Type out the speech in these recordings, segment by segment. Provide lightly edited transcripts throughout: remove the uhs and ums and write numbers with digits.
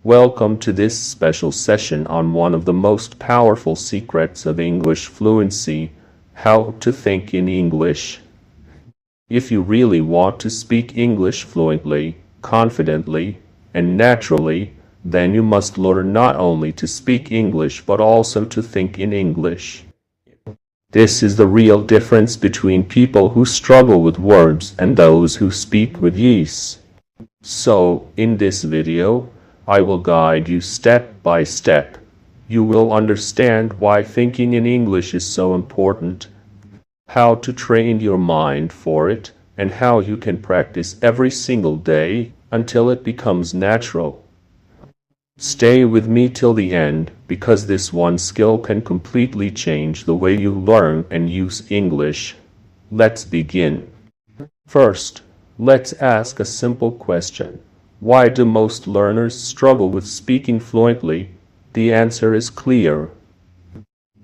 Welcome to this special session on one of the most powerful secrets of English fluency, how to think in English. If you really want to speak English fluently, confidently, and naturally, then you must learn not only to speak English but also to think in English. This is the real difference between people who struggle with words and those who speak with ease. So, in this video, I will guide you step by step. You will understand why thinking in English is so important, how to train your mind for it, and how you can practice every single day until it becomes natural. Stay with me till the end, because this one skill can completely change the way you learn and use English. Let's begin. First, let's ask a simple question. Why do most learners struggle with speaking fluently? The answer is clear.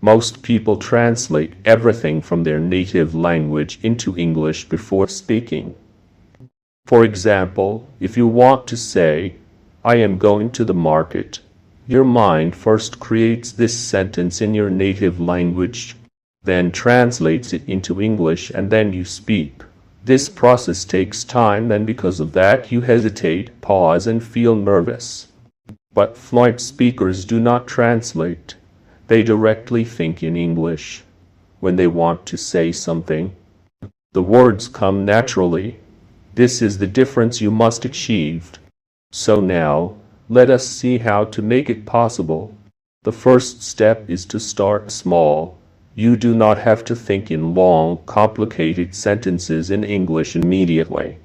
Most people translate everything from their native language into English before speaking. For example, if you want to say, "I am going to the market," your mind first creates this sentence in your native language, then translates it into English, and then you speak. This process takes time, and because of that you hesitate, pause, and feel nervous. But fluent speakers do not translate. They directly think in English. When they want to say something, the words come naturally. This is the difference you must achieve. So now, let us see how to make it possible. The first step is to start small. You do not have to think in long, complicated sentences in English immediately.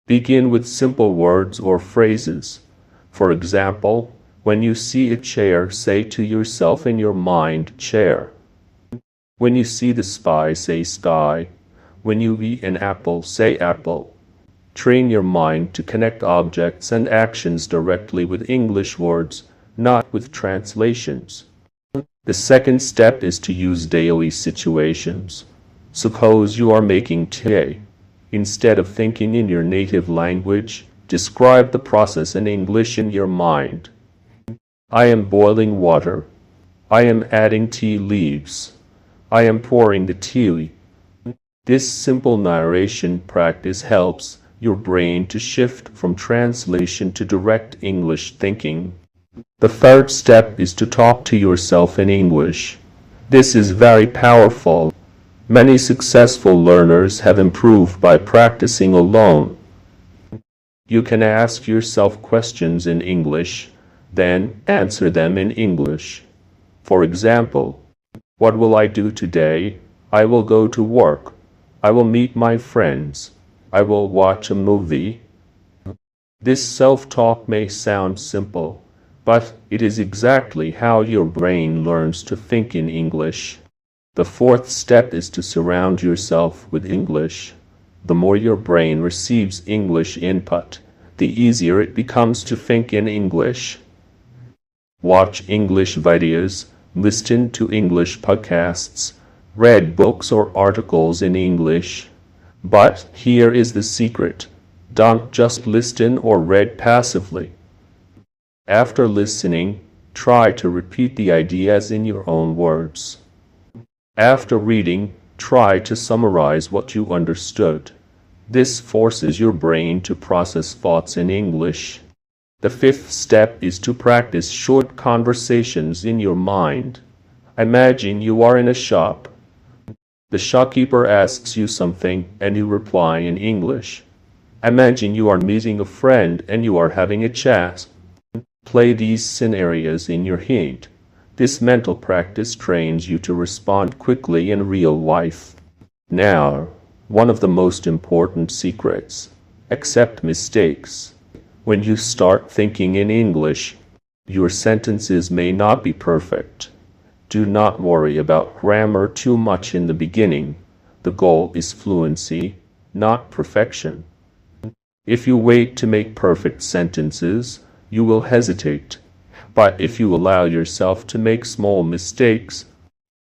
Begin with simple words or phrases. For example, when you see a chair, say to yourself in your mind, "chair." When you see the sky, say "sky." When you eat an apple, say "apple." Train your mind to connect objects and actions directly with English words, not with translations. The second step is to use daily situations. Suppose you are making tea. Instead of thinking in your native language, describe the process in English in your mind. "I am boiling water. I am adding tea leaves. I am pouring the tea." This simple narration practice helps your brain to shift from translation to direct English thinking. The third step is to talk to yourself in English. This is very powerful. Many successful learners have improved by practicing alone. You can ask yourself questions in English, then answer them in English. For example, "What will I do today? I will go to work. I will meet my friends. I will watch a movie." This self-talk may sound simple, but it is exactly how your brain learns to think in English. The fourth step is to surround yourself with English. The more your brain receives English input, the easier it becomes to think in English. Watch English videos, listen to English podcasts, read books or articles in English. But here is the secret. Don't just listen or read passively. After listening, try to repeat the ideas in your own words. After reading, try to summarize what you understood. This forces your brain to process thoughts in English. The fifth step is to practice short conversations in your mind. Imagine you are in a shop. The shopkeeper asks you something and you reply in English. Imagine you are meeting a friend and you are having a chat. Play these scenarios in your head. This mental practice trains you to respond quickly in real life. Now, one of the most important secrets: accept mistakes. When you start thinking in English, your sentences may not be perfect. Do not worry about grammar too much in the beginning. The goal is fluency, not perfection. If you wait to make perfect sentences, you will hesitate. But if you allow yourself to make small mistakes,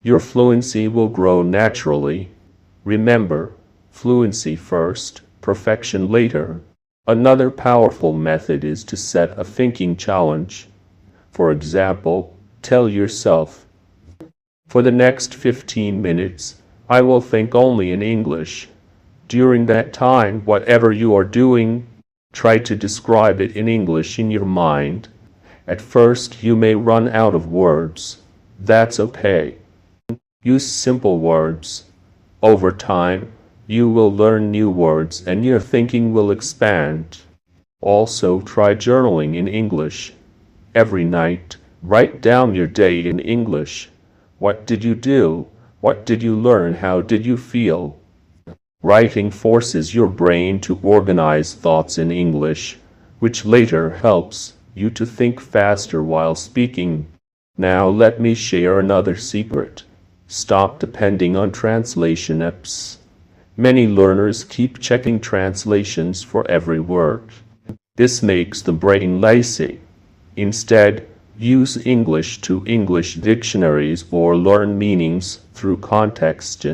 your fluency will grow naturally. Remember, fluency first, perfection later. Another powerful method is to set a thinking challenge. For example, tell yourself, for the next 15 minutes, I will think only in English. During that time, whatever you are doing, try to describe it in English in your mind. At first, you may run out of words. That's okay. Use simple words. Over time, you will learn new words and your thinking will expand. Also, try journaling in English. Every night, write down your day in English. What did you do? What did you learn? How did you feel? Writing forces your brain to organize thoughts in English, which later helps you to think faster while speaking. Now let me share another secret. Stop depending on translation apps. Many learners keep checking translations for every word. This makes the brain lazy. Instead, use English to English dictionaries or learn meanings through context.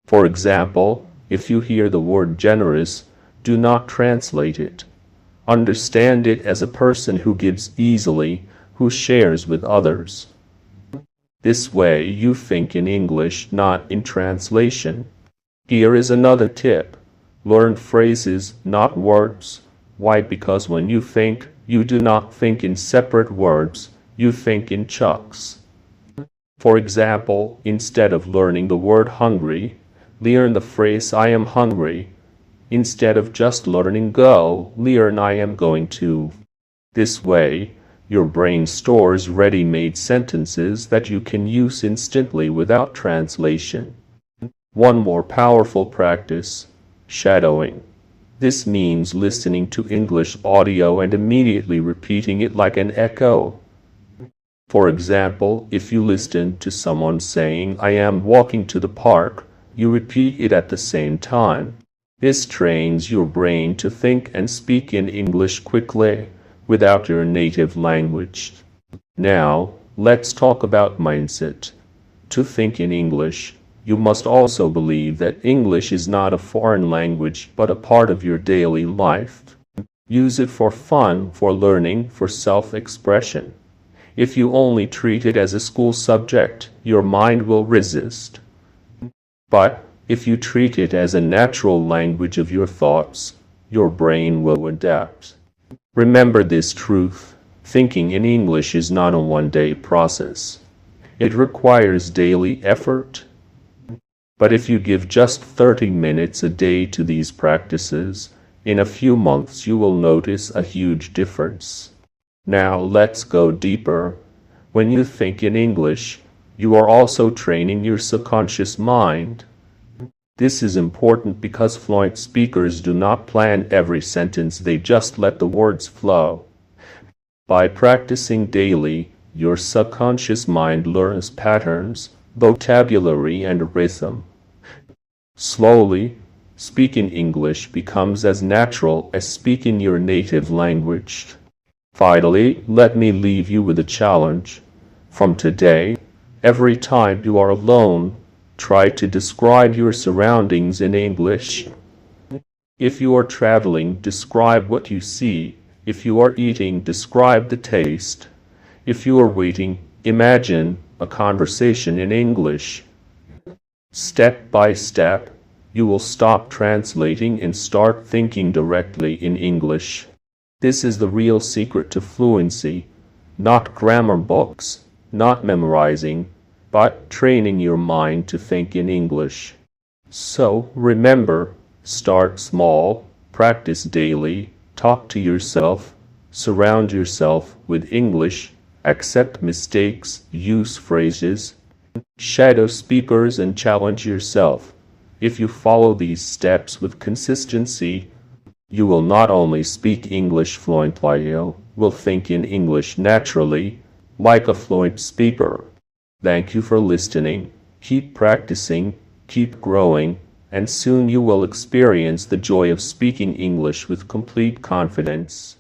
For example, if you hear the word generous, do not translate it. Understand it as a person who gives easily, who shares with others. This way you think in English, not in translation. Here is another tip. Learn phrases, not words. Why? Because when you think, you do not think in separate words, you think in chunks. For example, instead of learning the word hungry, learn the phrase I am hungry. Instead of just learning go, learn I am going to. This way, your brain stores ready-made sentences that you can use instantly without translation. One more powerful practice, shadowing. This means listening to English audio and immediately repeating it like an echo. For example, if you listen to someone saying, I am walking to the park, you repeat it at the same time. This trains your brain to think and speak in English quickly, without your native language. Now, let's talk about mindset. To think in English, you must also believe that English is not a foreign language but a part of your daily life. Use it for fun, for learning, for self-expression. If you only treat it as a school subject, your mind will resist. But if you treat it as a natural language of your thoughts, your brain will adapt. Remember this truth. Thinking in English is not a one-day process. It requires daily effort. But if you give just 30 minutes a day to these practices, in a few months you will notice a huge difference. Now let's go deeper. When you think in English, you are also training your subconscious mind. This is important because fluent speakers do not plan every sentence, they just let the words flow. By practicing daily, your subconscious mind learns patterns, vocabulary, and rhythm. Slowly, speaking English becomes as natural as speaking your native language. Finally, let me leave you with a challenge. From today, every time you are alone, try to describe your surroundings in English. If you are traveling, describe what you see. If you are eating, describe the taste. If you are waiting, imagine a conversation in English. Step by step, you will stop translating and start thinking directly in English. This is the real secret to fluency. Not grammar books, not memorizing, but training your mind to think in English. So remember, start small, practice daily, talk to yourself, surround yourself with English, accept mistakes, use phrases, shadow speakers, and challenge yourself. If you follow these steps with consistency, you will not only speak English fluently, you will think in English naturally, like a fluent speaker. Thank you for listening. Keep practicing, keep growing, and soon you will experience the joy of speaking English with complete confidence.